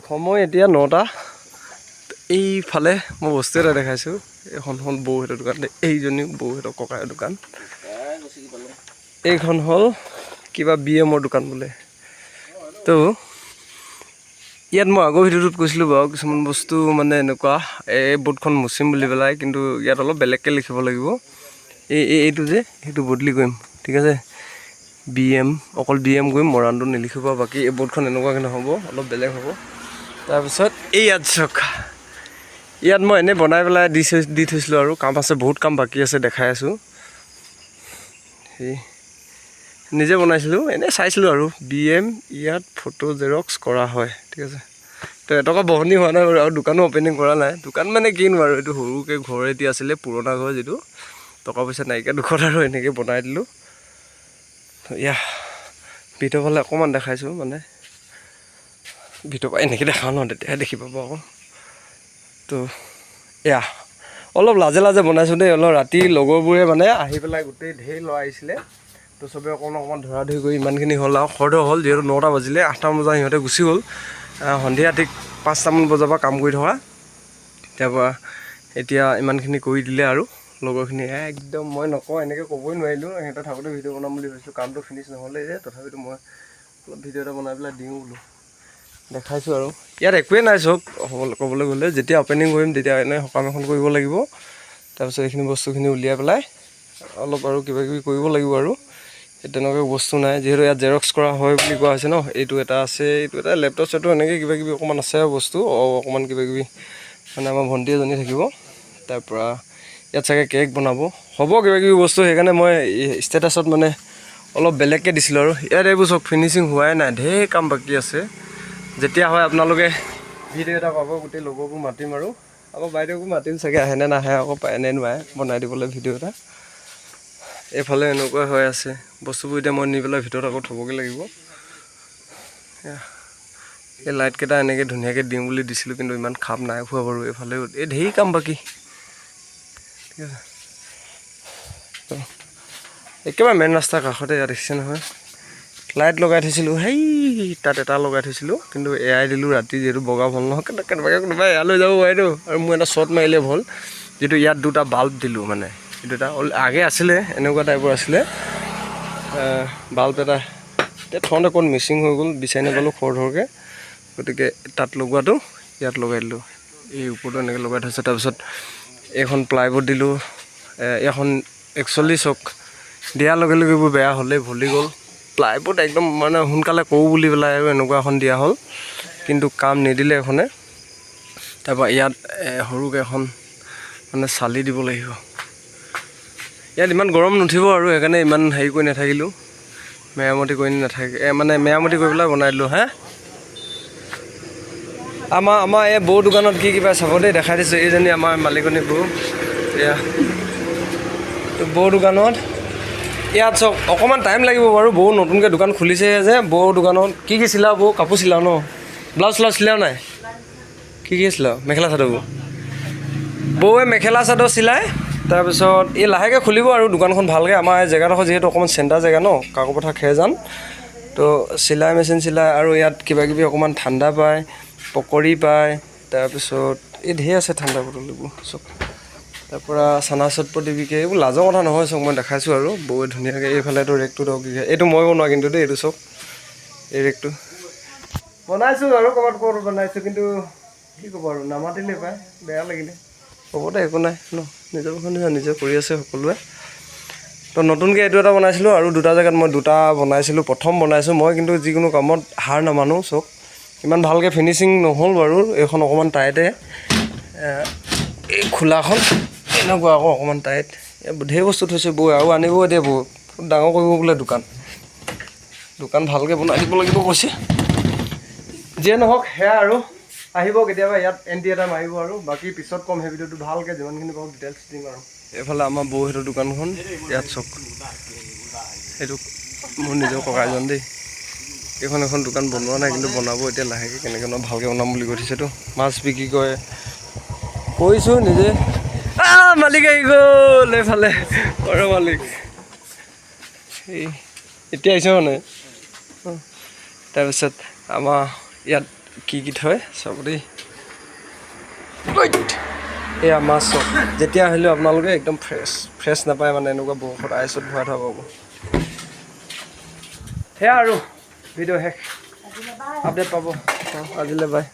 সময় এতিয়া 9টা। এইফালে মই বস্তু এটা দেখাইছোঁ, এখন হ'ল বৌহঁতৰ দোকান, এইজনী বৌহঁতৰ ককাইৰ দোকান। এইখন হ'ল কিবা BMৰ দোকান বোলে। তো ইয়াত মই আগৰ ভিডিঅ'টোত কৈছিলোঁ বাৰু কিছুমান বস্তু মানে এনেকুৱা এই বোৰ্ডখন মুচিম বুলি পেলাই, কিন্তু ইয়াত অলপ বেলেগকৈ লিখিব লাগিব। এইটো যে সেইটো বদলি কৰিম, ঠিক আছে। BM অকল BM কৰিম, মৰাণটো নিলিখিব। বাকী এই বোৰ্ডখন এনেকুৱাকৈ নহ'ব, অলপ বেলেগ হ'ব। তাৰপিছত এই ইয়াত চাওক, ইয়াত মই এনেই বনাই পেলাই দি থৈছিলোঁ আৰু কাম আছে, বহুত কাম বাকী আছে, দেখাই আছোঁ। সেই নিজে বনাইছিলোঁ, এনেই চাইছিলোঁ আৰু BM ইয়াত ফটো জেৰক্স কৰা হয়, ঠিক আছে। তো এটকা বহনি হোৱা নাই বাৰু, আৰু দোকানো অ'পেনিং কৰা নাই। দোকান মানে কিনো আৰু এইটো সৰুকৈ ঘৰ এটি আছিলে, পুৰণা ঘৰ যিটো টকা পইচা নাইকিয়া দুখত আৰু এনেকৈ বনাই দিলোঁ। এয়া ভিতৰ ফালে অকণমান দেখাইছোঁ, মানে ভিতৰ পৰা এনেকৈ দেখাওঁ ন, তেতিয়াহে দেখি পাব আকৌ। তো এয়া অলপ লাজে লাজে বনাইছোঁ দেই। অলপ ৰাতি লগৰবোৰে মানে আহি পেলাই গোটেই ঢেৰ ল'ৰা আহিছিলে, তো চবেই অকণমান ধৰা ধৰি কৰি ইমানখিনি হ'ল আৰু খৰধৰ হ'ল। যিহেতু 9টা বাজিলে, 8টামান বজাত সিহঁতে গুচি গ'ল। সন্ধিয়া ঠিক 5টামান বজাৰ পৰা কাম কৰি থকা, তাৰপৰা এতিয়া ইমানখিনি কৰি দিলে আৰু লগৰখিনি একদম। মই নকওঁ এনেকৈ ক'বই নোৱাৰিলোঁ, সিহঁতে থাকোঁতে ভিডিঅ' বনাম বুলি ভাবিছোঁ, কামটো ফিনিছ নহ'লে যে, তথাপিতো মই অলপ ভিডিঅ' এটা বনাই পেলাই দিওঁ বোলো, দেখাইছোঁ। আৰু ইয়াত একোৱেই নাই চব ক'বলৈ গ'লে, যেতিয়া অ'পেনিং কৰিম তেতিয়া এনেই সকাম এখন কৰিব লাগিব। তাৰপিছত এইখিনি বস্তুখিনি উলিয়াই পেলাই অলপ আৰু কিবাকিবি কৰিব লাগিব আৰু। তেনেকুৱা বস্তু নাই, যিহেতু ইয়াত জেৰক্স কৰা হয় বুলি কোৱা হৈছে ন। এইটো এটা আছে, এইটো এটা লেপটপ চেপটপ এনেকৈ কিবাকিবি অকণমান আছে আৰু বস্তু, অকণমান কিবাকিবি মানে আমাৰ ভণ্টি এজনী থাকিব। তাৰপৰা ইয়াত চাগে কেক বনাব, হ'ব কিবাকিবি বস্তু। সেইকাৰণে মই ষ্টেটাছত মানে অলপ বেলেগকৈ দিছিলোঁ আৰু। ইয়াত এইবোৰ চব ফিনিচিং হোৱাই নাই, ঢেৰ কাম বাকী আছে। যেতিয়া হয় আপোনালোকে ভিডিঅ' এটা পাব, গোটেই লগৰবোৰ মাতিম আৰু আকৌ বাইদেউকো মাতিম চাগে, আহেনে নাহে আকৌ, পায়নে নোৱাৰে বনাই দিবলৈ ভিডিঅ' এটা। এইফালে এনেকুৱা হৈ আছে বস্তুবোৰ, এতিয়া মই নি পেলাই ভিতৰত আকৌ থ'বগৈ লাগিব। এই লাইটকেইটা এনেকৈ ধুনীয়াকৈ দিম বুলি দিছিলোঁ, কিন্তু ইমান খাপ নাই খোৱা বাৰু। এইফালেও এই ঢেৰ কাম বাকী, ঠিক আছে। একেবাৰে মেইন ৰাস্তাৰ কাষতে ইয়াত দেখিছে নহয়, লাইট লগাই থৈছিলোঁ, সেই তাত এটা লগাই থৈছিলোঁ, কিন্তু এয়াই দিলোঁ ৰাতি, যিহেতু বগা ভাল নহয়। কেনেবাকৈ কোনোবাই এয়া লৈ যাব পাৰিতো, আৰু মোৰ এটা শ্বৰ্ট মাৰিলে ভাল। যিটো ইয়াত দুটা বাল্ব দিলোঁ, মানে এইটো এটা আগে আছিলে এনেকুৱা টাইপৰ আছিলে বাল্ব এটা, এতিয়া থওঁতে অকণ মিচিং হৈ গ'ল, বিচাৰি নাপালোঁ খৰধৰকৈ। গতিকে তাত লগোৱাটো ইয়াত লগাই দিলোঁ, এই ওপৰতো এনেকৈ লগাই থৈছে। তাৰপিছত এইখন প্লাইবোৰ্ড দিলোঁ। এইখন একচুৱেলি চক দিয়াৰ লগে লগে এইবোৰ বেয়া হ'লেই ভলি গ'ল। প্লাইবোৰ্ড একদম মানে সোনকালে কৰোঁ বুলি পেলাই আৰু এনেকুৱা এখন দিয়া হ'ল, কিন্তু কাম নিদিলে এখনে। তাৰপৰা ইয়াত সৰুকৈ এখন মানে চালি দিব লাগিব। ইয়াত ইমান গৰম নুঠিব আৰু, সেইকাৰণে ইমান হেৰি কৰি নাথাকিলোঁ, মেৰামতি কৰি মানে মেৰামতি কৰি পেলাই বনাই দিলোঁ। আমাৰ এই বৌ দোকানত কি কিবা চাব দেই, দেখাই দিছোঁ। এইজনী আমাৰ মালিকনী বৌ, এয়া বৌ দোকানত। ইয়াত চব অকণমান টাইম লাগিব বাৰু, বৌ নতুনকৈ দোকান খুলিছে যে। বৌ দোকানত কি চিলাও বৌ? কাপোৰ চিলাও ন? ব্লাউজ চ্লাউজ চিলাও নাই? কি চিলাও? মেখেলা চাদৰবোৰ বৌৱে মেখেলা চাদৰ চিলায়। তাৰপিছত এই লাহেকৈ খুলিব আৰু দোকানখন ভালকৈ। আমাৰ এই জেগাডোখৰ যিহেতু অকণমান চেণ্টাৰ জেগা ন, কাকোপথাৰ খেৰজান, তো চিলাই মেচিন চিলাই। আৰু ইয়াত কিবাকিবি অকণমান ঠাণ্ডা পায়, পকৰি পায়, তাৰপিছত এই ঢেৰ আছে ঠাণ্ডা বটল এইবোৰ চব। তাৰপৰা চানা চটপটি বিকে, এইবোৰ লাজৰ কথা নহয় চব, মই দেখাইছোঁ আৰু। বৌৱে ধুনীয়াকৈ এইফালেতো ৰেকটো ধৰক, এইটো মই বনোৱা কিন্তু দেই, এইটো চব এই ৰেকটো বনাইছোঁ আৰু ক'ৰবাত বনাইছোঁ, কিন্তু কি ক'ব আৰু নামাতিলে পায়, বেয়া লাগিলে। হ'ব দে, একো নাই ন, নিজৰ নিজে কৰি আছে সকলোৱে। তো নতুনকৈ এইটো এটা বনাইছিলোঁ, আৰু দুটা জেগাত মই দুটা বনাইছিলোঁ। প্ৰথম বনাইছোঁ মই, কিন্তু যিকোনো কামত হাৰ নামানো। চব ইমান ভালকৈ ফিনিচিং নহ'ল বাৰু। এইখন অকণমান টাইটে, এই খোলাখন এনেকুৱা আকৌ অকণমান টাইট। ঢেৰ বস্তু থৈছোঁ বৌ, আৰু আনিব এতিয়া বৌ, ডাঙৰ কৰিব বোলে দোকান ভালকৈ বনাই দিব লাগিব কৈছে। যিয়ে নহওক সেয়া আৰু, আহিব কেতিয়াবা ইয়াত এণ্ট্ৰি এটা মাৰিব আৰু। বাকী পিছত ক'ম সেই ভিডিঅ'টো ভালকৈ, যিমানখিনি পাওঁ ডিটেইলছ দিম আৰু। এইফালে আমাৰ বৌহঁতৰ দোকানখন, ইয়াত চক এইটো মোৰ নিজৰ ককা এজন দেই। এখন দোকান বনোৱা নাই, কিন্তু বনাব এতিয়া লাহেকৈ, কেনেকৈ ভালকৈ বনাম বুলি কৈ থৈছেতো। মাছ বিক্ৰী কৰে, কৰিছোঁ নিজে। মালিক আহি গ'ল এইফালে, ঘৰৰ মালিক এতিয়া আহিছে মানে। তাৰপিছত আমাৰ ইয়াত কি থয় চাব দেই এয়া মাছ চব যেতিয়া আহিলেও আপোনালোকে একদম ফ্ৰেছ নাপায় মানে এনেকুৱা বৰফত আইচত ভৰাই থোৱা পাব সেয়া আৰু ভিডিঅ' শেষ আপডেট পাব আজিলৈ বাই